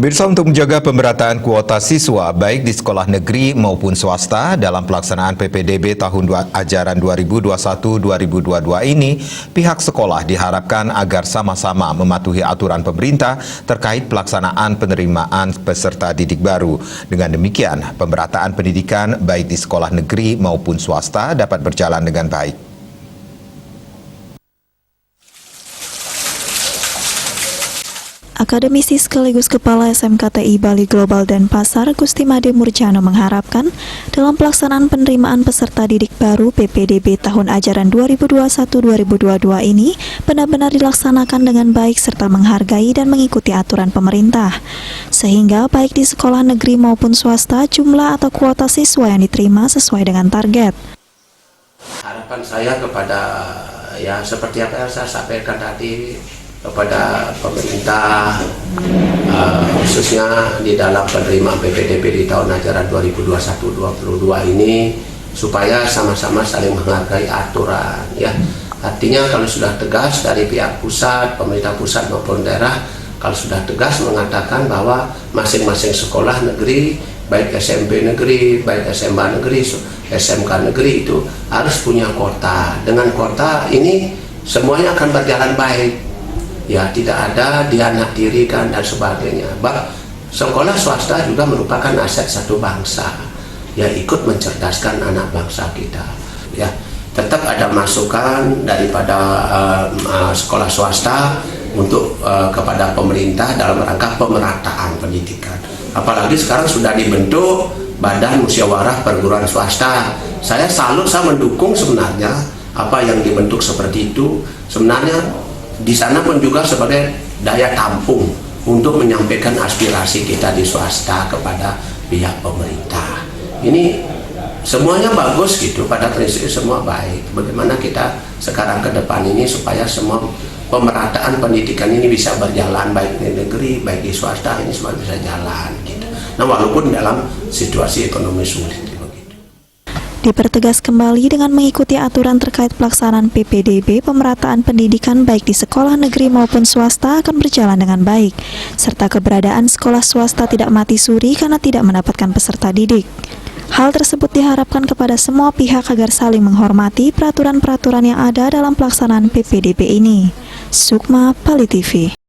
Pemirsa, untuk menjaga pemerataan kuota siswa baik di sekolah negeri maupun swasta dalam pelaksanaan PPDB tahun ajaran 2021-2022 ini, pihak sekolah diharapkan agar sama-sama mematuhi aturan pemerintah terkait pelaksanaan penerimaan peserta didik baru. Dengan demikian, pemerataan pendidikan baik di sekolah negeri maupun swasta dapat berjalan dengan baik. Akademisi sekaligus Kepala SMKTI Bali Global Denpasar, Gusti Made Murjana mengharapkan dalam pelaksanaan penerimaan peserta didik baru PPDB tahun ajaran 2021-2022 ini benar-benar dilaksanakan dengan baik serta menghargai dan mengikuti aturan pemerintah. Sehingga baik di sekolah negeri maupun swasta jumlah atau kuota siswa yang diterima sesuai dengan target. Harapan saya kepada seperti apa yang saya sampaikan tadi, kepada pemerintah khususnya di dalam penerimaan PPDB di tahun ajaran 2021-2022 ini supaya sama-sama saling menghargai aturan ya. Artinya kalau sudah tegas dari pihak pusat, pemerintah pusat maupun daerah, kalau sudah tegas mengatakan bahwa masing-masing sekolah negeri, baik SMP negeri, baik SMA negeri, SMK negeri itu harus punya kuota. Dengan kuota ini semuanya akan berjalan baik. Ya, tidak ada dianaktirikan dan sebagainya. Sekolah swasta juga merupakan aset satu bangsa. Ya, ikut mencerdaskan anak bangsa kita. Ya, tetap ada masukan daripada sekolah swasta untuk kepada pemerintah dalam rangka pemerataan pendidikan. Apalagi sekarang sudah dibentuk Badan Musyawarah Perguruan Swasta. Saya salut, saya mendukung sebenarnya apa yang dibentuk seperti itu. Sebenarnya di sana pun juga sebagai daya tampung untuk menyampaikan aspirasi kita di swasta kepada pihak pemerintah. Ini semuanya bagus gitu, pada prinsip semua baik. Bagaimana kita sekarang ke depan ini supaya semua pemerataan pendidikan ini bisa berjalan baik di negeri, baik di swasta, ini semua bisa jalan gitu. Nah, walaupun dalam situasi ekonomi sulit. Dipertegas kembali dengan mengikuti aturan terkait pelaksanaan PPDB, pemerataan pendidikan baik di sekolah negeri maupun swasta akan berjalan dengan baik, serta keberadaan sekolah swasta tidak mati suri karena tidak mendapatkan peserta didik. Hal tersebut diharapkan kepada semua pihak agar saling menghormati peraturan-peraturan yang ada dalam pelaksanaan PPDB ini. Sukma, Bali TV.